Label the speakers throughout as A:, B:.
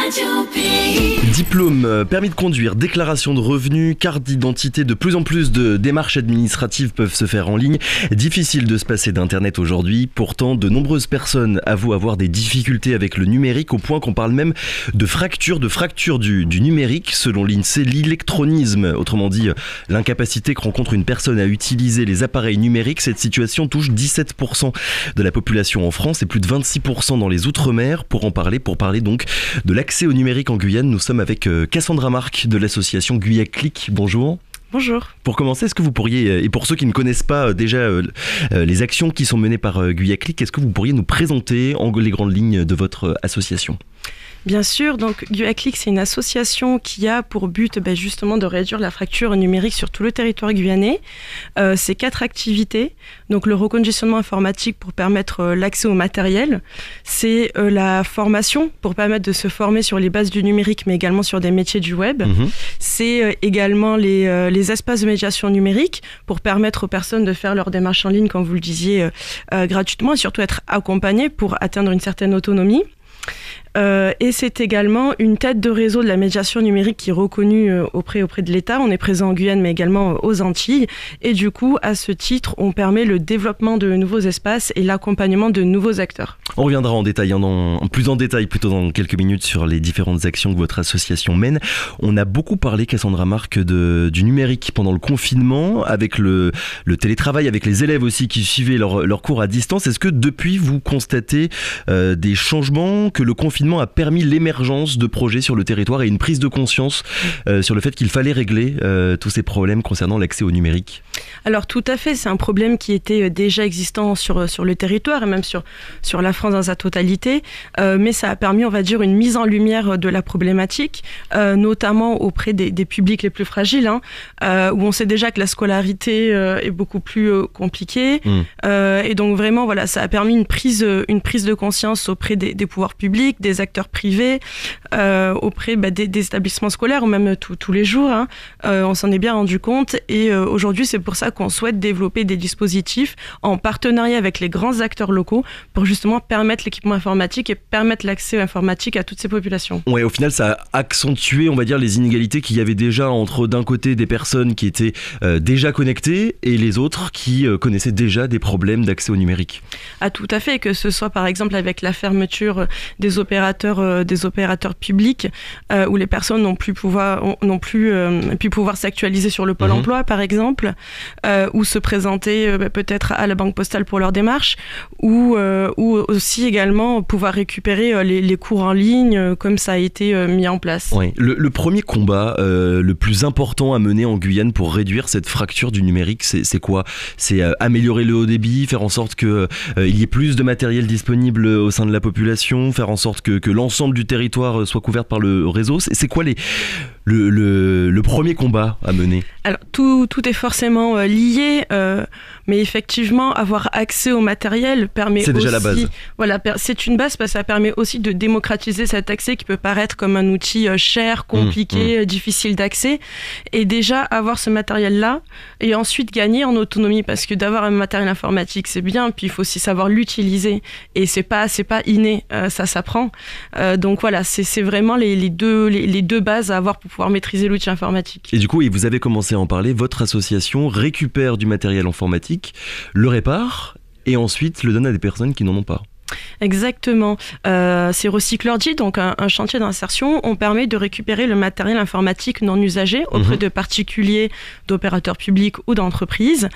A: Radio Pays.
B: Diplôme, permis de conduire, déclaration de revenus, carte d'identité, de plus en plus de démarches administratives peuvent se faire en ligne. Difficile de se passer d'internet aujourd'hui. Pourtant, de nombreuses personnes avouent avoir des difficultés avec le numérique, au point qu'on parle même de fracture du numérique. Selon l'INSEE, l'électronisme, autrement dit l'incapacité que rencontre une personne à utiliser les appareils numériques, cette situation touche 17% de la population en France et plus de 26% dans les Outre-mer. Pour parler donc de l'accès au numérique en Guyane, nous sommes avec Cassandra Marc de l'association Guyane Click. Bonjour.
C: Bonjour.
B: Pour commencer, est-ce que vous pourriez, et pour ceux qui ne connaissent pas déjà les actions qui sont menées par Guyane Click, est-ce que vous pourriez nous présenter les grandes lignes de votre association ?
C: Bien sûr, donc Guyane Click, c'est une association qui a pour but justement de réduire la fracture numérique sur tout le territoire guyanais. C'est 4 activités. Donc le reconditionnement informatique pour permettre l'accès au matériel. C'est la formation pour permettre de se former sur les bases du numérique, mais également sur des métiers du web. C'est également les espaces de médiation numérique pour permettre aux personnes de faire leurs démarches en ligne, comme vous le disiez, gratuitement, et surtout être accompagnées pour atteindre une certaine autonomie. Et c'est également une tête de réseau de la médiation numérique qui est reconnue auprès de l'État. On est présent en Guyane, mais également aux Antilles. Et du coup, à ce titre, on permet le développement de nouveaux espaces et l'accompagnement de nouveaux acteurs.
B: On reviendra plus en détail dans quelques minutes sur les différentes actions que votre association mène. On a beaucoup parlé, Cassandra Marc, du numérique pendant le confinement, avec le télétravail, avec les élèves aussi qui suivaient leurs cours à distance. Est-ce que depuis, vous constatez des changements, que le confinement a permis l'émergence de projets sur le territoire et une prise de conscience sur le fait qu'il fallait régler tous ces problèmes concernant l'accès au numérique ?
C: Alors tout à fait, c'est un problème qui était déjà existant sur le territoire et même sur la France dans sa totalité, mais ça a permis, on va dire, une mise en lumière de la problématique, notamment auprès des publics les plus fragiles, où on sait déjà que la scolarité est beaucoup plus compliquée, et donc vraiment voilà, ça a permis une prise de conscience auprès des pouvoirs publics, des acteurs privés, auprès des établissements scolaires ou même tous les jours. On s'en est bien rendu compte et aujourd'hui c'est pour ça qu'on souhaite développer des dispositifs en partenariat avec les grands acteurs locaux pour justement permettre l'équipement informatique et permettre l'accès informatique à toutes ces populations.
B: Ouais, au final ça a accentué, on va dire, les inégalités qu'il y avait déjà entre d'un côté des personnes qui étaient déjà connectées et les autres qui connaissaient déjà des problèmes d'accès au numérique.
C: Ah, tout à fait, que ce soit par exemple avec la fermeture des opérateurs publics où les personnes n'ont plus pu pouvoir s'actualiser sur le Pôle emploi par exemple, ou se présenter peut-être à la banque postale pour leur démarche, ou aussi également pouvoir récupérer les cours en ligne comme ça a été mis en place.
B: Ouais. Le premier combat le plus important à mener en Guyane pour réduire cette fracture du numérique, c'est quoi ? C'est améliorer le haut débit, faire en sorte qu'il y ait plus de matériel disponible au sein de la population, faire en sorte que l'ensemble du territoire soit couvert par le réseau. C'est quoi le premier combat à mener ?
C: Alors tout est forcément lié, mais effectivement avoir accès au matériel permet aussi...
B: C'est déjà la base.
C: Voilà, c'est une base parce que ça permet aussi de démocratiser cet accès qui peut paraître comme un outil cher, compliqué, difficile d'accès. Et déjà avoir ce matériel-là et ensuite gagner en autonomie, parce que d'avoir un matériel informatique c'est bien, puis il faut aussi savoir l'utiliser et c'est pas inné, ça s'apprend. Donc voilà, c'est vraiment les deux bases à avoir pour pouvoir maîtriser l'outil informatique.
B: Et du coup, vous avez commencé à en parler, votre association récupère du matériel informatique, le répare et ensuite le donne à des personnes qui n'en ont pas.
C: Exactement. C'est Recyclergy, donc un chantier d'insertion. On permet de récupérer le matériel informatique non usagé auprès de particuliers, d'opérateurs publics ou d'entreprises.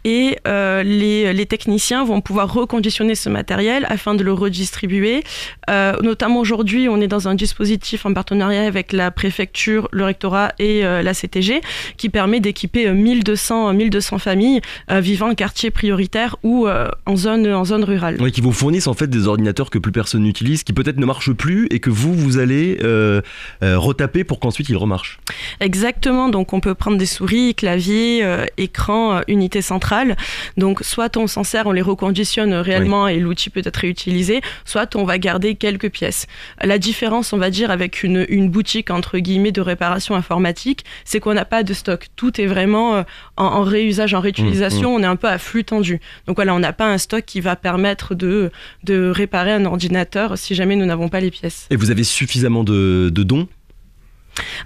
C: Et les techniciens vont pouvoir reconditionner ce matériel afin de le redistribuer. Notamment aujourd'hui, on est dans un dispositif en partenariat avec la préfecture, le rectorat et la CTG qui permet d'équiper 1200 familles vivant en quartier prioritaire ou en zone rurale.
B: Oui, qui vous fournissent en fait des ordinateurs que plus personne n'utilise, qui peut-être ne marchent plus et que vous allez retaper pour qu'ensuite ils remarchent.
C: Exactement, donc on peut prendre des souris, claviers, écran, unité centrale. Donc soit on s'en sert, on les reconditionne réellement et l'outil peut être réutilisé, soit on va garder quelques pièces. La différence, on va dire, avec une boutique entre guillemets de réparation informatique, c'est qu'on n'a pas de stock. Tout est vraiment en réusage, en réutilisation, on est un peu à flux tendu. Donc voilà, on n'a pas un stock qui va permettre de de réparer un ordinateur si jamais nous n'avons pas les pièces.
B: Et vous avez suffisamment de dons ?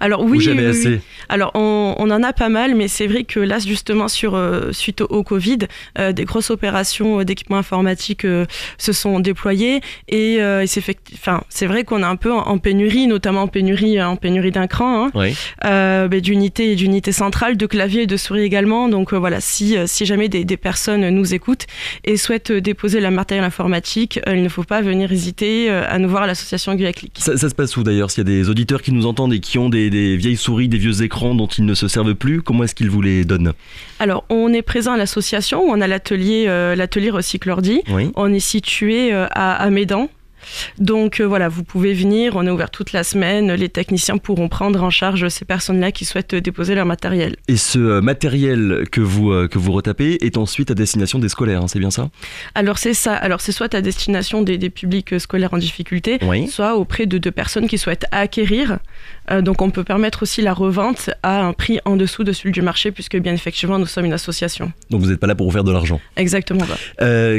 C: Alors oui,
B: ou jamais assez.
C: Oui. Alors on en a pas mal, mais c'est vrai que là justement suite au Covid, des grosses opérations d'équipements informatiques se sont déployées et c'est vrai qu'on est un peu en pénurie, notamment en pénurie d'écran,
B: oui.
C: d'unités centrales, de claviers et de souris également. Donc voilà, si jamais des personnes nous écoutent et souhaitent déposer leur matériel informatique, il ne faut pas venir hésiter à nous voir à l'association GUA-Click.
B: Ça se passe où d'ailleurs ? S'il y a des auditeurs qui nous entendent et qui ont des vieilles souris, des vieux écrans dont ils ne se servent plus, comment est-ce qu'ils vous les donnent ?
C: Alors, on est présent à l'association, où on a l'atelier Recycle Ordi.
B: Oui.
C: On est situé à Médan. Donc voilà, vous pouvez venir, on est ouvert toute la semaine, les techniciens pourront prendre en charge ces personnes-là qui souhaitent déposer leur matériel.
B: Et ce matériel que vous retapez est ensuite à destination des scolaires, hein, c'est bien ça ?
C: Alors c'est ça, c'est soit à destination des publics scolaires en difficulté,
B: oui.
C: soit auprès de personnes qui souhaitent acquérir. Donc on peut permettre aussi la revente à un prix en dessous de celui du marché, puisque bien effectivement nous sommes une association.
B: Donc vous n'êtes pas là pour vous faire de l'argent ?
C: Exactement.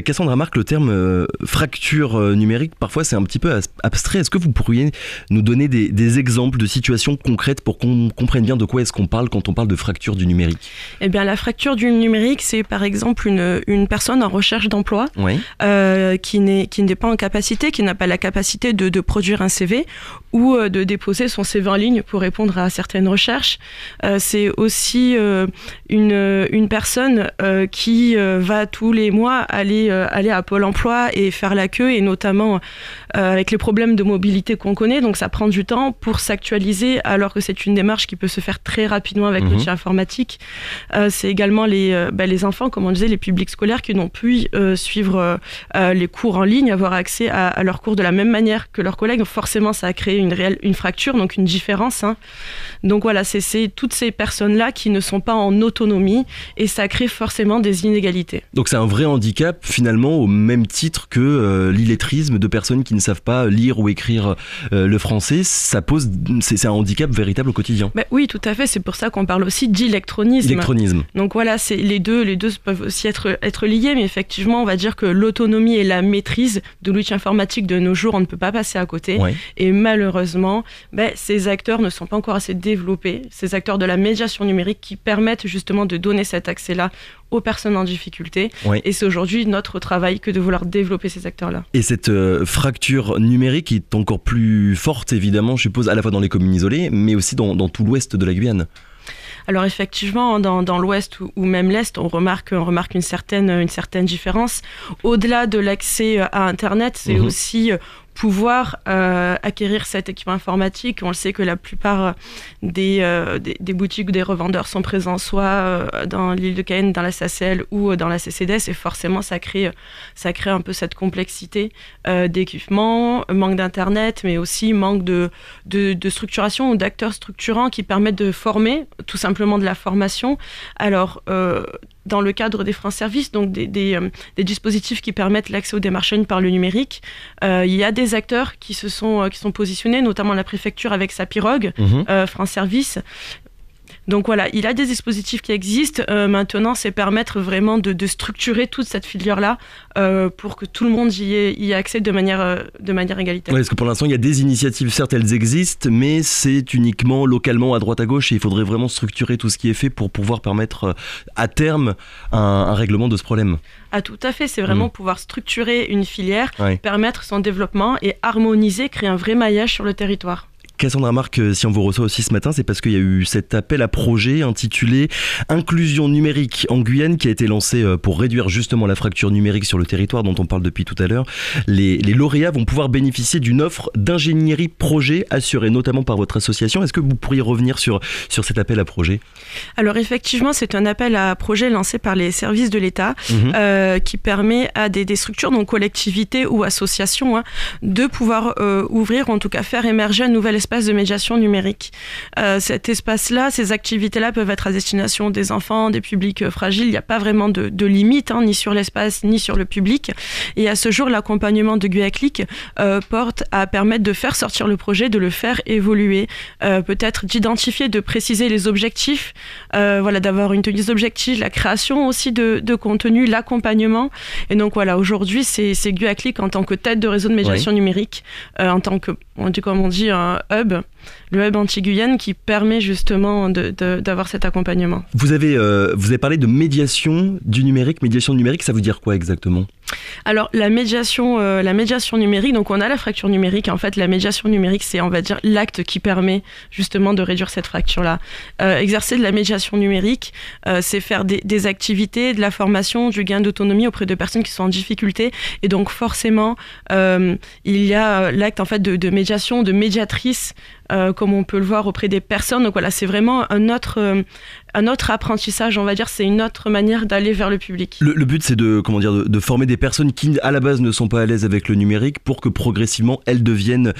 B: Cassandra Marc, le terme fracture numérique, parfois c'est un petit peu abstrait. Est-ce que vous pourriez nous donner des exemples de situations concrètes pour qu'on comprenne bien de quoi est-ce qu'on parle quand on parle de fracture du numérique ?
C: Eh bien, la fracture du numérique, c'est par exemple une personne en recherche d'emploi
B: oui.
C: qui n'est pas en capacité, qui n'a pas la capacité de produire un CV ou de déposer son CV en ligne pour répondre à certaines recherches. C'est aussi une personne qui va tous les mois aller à Pôle emploi et faire la queue, et notamment avec les problèmes de mobilité qu'on connaît, donc ça prend du temps pour s'actualiser, alors que c'est une démarche qui peut se faire très rapidement avec l'outil informatique. C'est également les enfants, comme on disait, les publics scolaires qui n'ont pu suivre les cours en ligne, avoir accès à leurs cours de la même manière que leurs collègues. Forcément, ça a créé une fracture, donc une différence. Donc voilà, c'est toutes ces personnes-là qui ne sont pas en autonomie, et ça crée forcément des inégalités. Donc
B: c'est un vrai handicap, finalement, au même titre que l'illettrisme de personnes qui ne savent pas lire ou écrire le français. C'est un handicap véritable au quotidien.
C: Oui, tout à fait. C'est pour ça qu'on parle aussi d'électronisme. Donc voilà, les deux peuvent aussi être liés, mais effectivement, on va dire que l'autonomie et la maîtrise de l'outil informatique de nos jours, on ne peut pas passer à côté.
B: Ouais.
C: Et malheureusement, ces acteurs ne sont pas encore assez développés, ces acteurs de la médiation numérique qui permettent justement de donner cet accès-là aux personnes en difficulté.
B: Oui.
C: Et c'est aujourd'hui notre travail que de vouloir développer ces acteurs-là.
B: Et cette fracture numérique est encore plus forte, évidemment, je suppose, à la fois dans les communes isolées, mais aussi dans tout l'ouest de la Guyane.
C: Alors effectivement, dans l'ouest ou même l'est, on remarque une certaine différence. Au-delà de l'accès à Internet, c'est aussi pouvoir acquérir cet équipement informatique. On le sait que la plupart des boutiques ou des revendeurs sont présents soit dans l'île de Cayenne, dans la SACL ou dans la CCDS, et forcément ça crée un peu cette complexité d'équipement, manque d'internet, mais aussi manque de structuration ou d'acteurs structurants qui permettent de former, tout simplement de la formation. Alors dans le cadre des France Services, donc des dispositifs qui permettent l'accès aux démarches en ligne par le numérique, il y a des acteurs qui sont positionnés, notamment la préfecture avec sa pirogue, France Services. Donc voilà, il y a des dispositifs qui existent. Maintenant, c'est permettre vraiment de structurer toute cette filière-là pour que tout le monde y ait accès de manière égalitaire.
B: Oui, parce que pour l'instant, il y a des initiatives, certes, elles existent, mais c'est uniquement localement, à droite à gauche, et il faudrait vraiment structurer tout ce qui est fait pour pouvoir permettre à terme un règlement de ce problème.
C: Ah, tout à fait, c'est vraiment pouvoir structurer une filière,
B: ouais.
C: Permettre son développement et harmoniser, créer un vrai maillage sur le territoire.
B: Cassandra Marc, si on vous reçoit aussi ce matin, c'est parce qu'il y a eu cet appel à projet intitulé « Inclusion numérique en Guyane » qui a été lancé pour réduire justement la fracture numérique sur le territoire dont on parle depuis tout à l'heure. Les lauréats vont pouvoir bénéficier d'une offre d'ingénierie projet assurée notamment par votre association. Est-ce que vous pourriez revenir sur cet appel à projet ?
C: Alors effectivement, c'est un appel à projet lancé par les services de l'État qui permet à des structures, donc collectivités ou associations, de pouvoir ouvrir, en tout cas faire émerger un nouvel espace de médiation numérique. Cet espace-là, ces activités-là peuvent être à destination des enfants, des publics fragiles. Il n'y a pas vraiment de limite, ni sur l'espace, ni sur le public. Et à ce jour, l'accompagnement de GUACLIC porte à permettre de faire sortir le projet, de le faire évoluer, peut-être d'identifier, de préciser les objectifs, d'avoir une tenue des objectifs, la création aussi de contenu, l'accompagnement. Et donc voilà, aujourd'hui, c'est GUACLIC en tant que tête de réseau de médiation numérique, en tant que, un hub, le hub anti-Guyane qui permet justement d'avoir cet accompagnement.
B: Vous avez parlé de médiation du numérique. Médiation numérique, ça veut dire quoi exactement ?
C: Alors la médiation numérique, donc on a la fracture numérique. En fait, la médiation numérique, c'est, on va dire, l'acte qui permet justement de réduire cette fracture-là. Exercer de la médiation numérique, c'est faire des activités, de la formation, du gain d'autonomie auprès de personnes qui sont en difficulté. Et donc forcément, il y a l'acte en fait de médiation, de médiatrice, comme on peut le voir auprès des personnes. Donc voilà, c'est vraiment un autre apprentissage, on va dire, c'est une autre manière d'aller vers le public. Le
B: but, c'est de former des personnes qui, à la base, ne sont pas à l'aise avec le numérique pour que progressivement, elles deviennent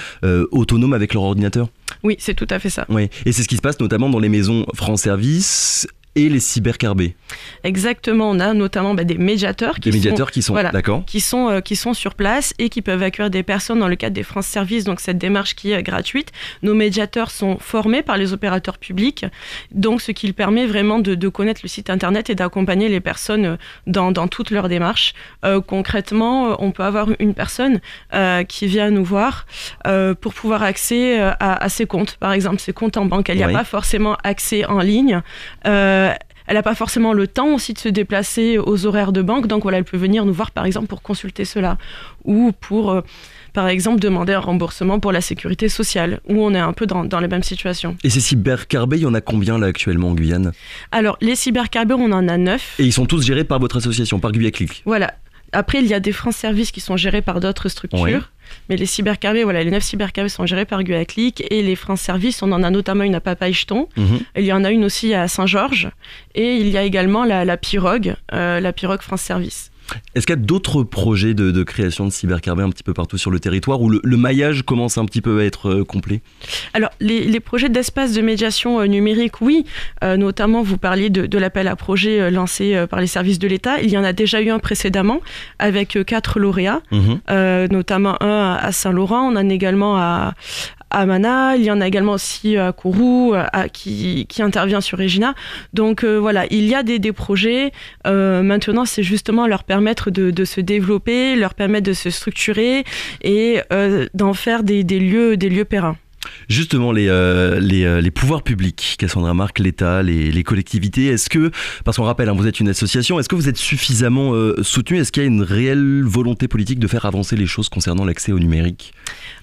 B: autonomes avec leur ordinateur.
C: Oui, c'est tout à fait ça.
B: Oui. Et c'est ce qui se passe notamment dans les maisons France Service et les cybercarbés.
C: Exactement, on a notamment des médiateurs qui sont sur place et qui peuvent accueillir des personnes dans le cadre des France Service, donc cette démarche qui est gratuite. Nos médiateurs sont formés par les opérateurs publics, donc ce qui permet vraiment de connaître le site internet et d'accompagner les personnes dans toute leur démarche. Concrètement, on peut avoir une personne qui vient nous voir pour pouvoir accéder à ses comptes, par exemple ses comptes en banque. Elle n'y a pas forcément accès en ligne. Elle n'a pas forcément le temps aussi de se déplacer aux horaires de banque, donc voilà, elle peut venir nous voir par exemple pour consulter cela, ou pour par exemple demander un remboursement pour la sécurité sociale, où on est un peu dans les mêmes situations.
B: Et ces cybercarbés, il y en a combien là actuellement en Guyane ?
C: Alors les cybercarbés, on en a 9.
B: Et ils sont tous gérés par votre association, par GUACLIC ?
C: Voilà. Après, il y a des France Services qui sont gérés par d'autres structures. Oui. Mais les cybercarbés, les 9 cybercarbés sont gérés par GUACLIC, et les France Services, on en a notamment une à Papayeton. Il y en a une aussi à Saint-Georges, et il y a également la Pirogue France Service.
B: Est-ce qu'il y a d'autres projets de création de cybercarbés un petit peu partout sur le territoire où le maillage commence un petit peu à être complet ?
C: Alors, les projets d'espace de médiation numérique, oui. Notamment, vous parliez de l'appel à projet lancé par les services de l'État. Il y en a déjà eu un précédemment avec 4 lauréats, notamment un à Saint-Laurent. On en a également à Mana, il y en a également aussi à Kourou, qui intervient sur Regina. Donc voilà, il y a des projets. Maintenant, c'est justement leur permettre de se développer, leur permettre de se structurer et d'en faire des lieux pérennes.
B: Justement, les pouvoirs publics, Cassandra Marc, l'État, les collectivités, est-ce que, parce qu'on rappelle, vous êtes une association, est-ce que vous êtes suffisamment soutenu ? Est-ce qu'il y a une réelle volonté politique de faire avancer les choses concernant l'accès au numérique ?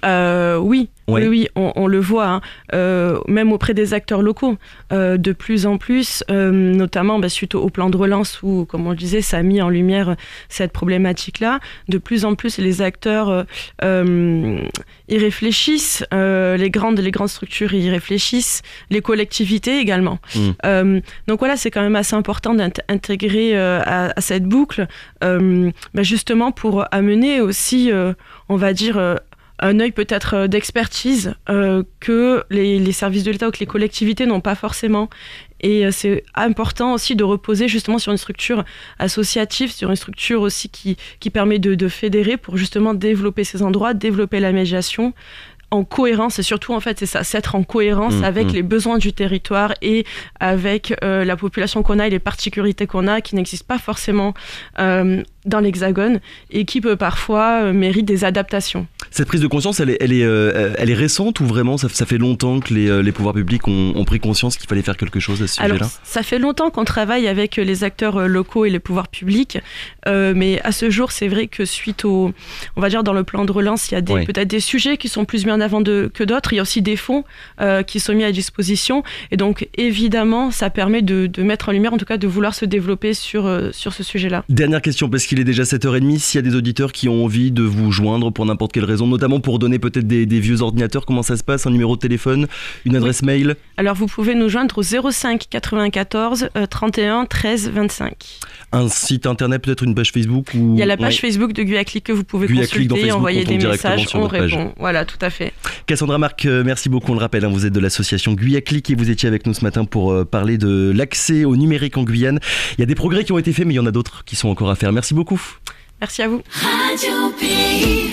C: Oui. Oui, on le voit, même auprès des acteurs locaux, de plus en plus, notamment suite au plan de relance où, comme on le disait, ça a mis en lumière cette problématique-là. De plus en plus, les acteurs y réfléchissent, les grandes structures y réfléchissent, les collectivités également. Donc voilà, c'est quand même assez important d'intégrer à cette boucle, justement pour amener aussi, on va dire, un œil peut-être d'expertise que les services de l'État ou que les collectivités n'ont pas forcément. Et c'est important aussi de reposer justement sur une structure associative, sur une structure aussi qui permet de fédérer pour justement développer ces endroits, développer la médiation en cohérence. Et surtout, en fait, c'est ça, c'est être en cohérence avec les besoins du territoire et avec la population qu'on a et les particularités qu'on a qui n'existent pas forcément dans l'Hexagone et qui peut parfois mérite des adaptations.
B: Cette prise de conscience, elle est récente ou vraiment ça fait longtemps que les pouvoirs publics ont pris conscience qu'il fallait faire quelque chose à ce sujet-là ?
C: Alors, ça fait longtemps qu'on travaille avec les acteurs locaux et les pouvoirs publics, mais à ce jour, c'est vrai que suite on va dire dans le plan de relance, il y a peut-être des sujets qui sont plus mis en avant que d'autres. Il y a aussi des fonds qui sont mis à disposition, et donc évidemment, ça permet de mettre en lumière, en tout cas de vouloir se développer sur ce sujet-là.
B: Dernière question, parce puisqu'il est déjà 7h30. S'il y a des auditeurs qui ont envie de vous joindre pour n'importe quelle raison, notamment pour donner peut-être des vieux ordinateurs, comment ça se passe? Un numéro de téléphone, une adresse mail?
C: Alors vous pouvez nous joindre au 05 94 31 13 25.
B: Un site internet, peut-être une page Facebook ou...
C: Il y a la page Facebook de Guiaclic que vous pouvez consulter, envoyer des messages, on répond. Voilà, tout à fait.
B: Cassandra Marc, merci beaucoup. On le rappelle, vous êtes de l'association Guiaclic et vous étiez avec nous ce matin pour parler de l'accès au numérique en Guyane. Il y a des progrès qui ont été faits, mais il y en a d'autres qui sont encore à faire. Merci beaucoup.
C: Merci à vous.
A: Radio Pays.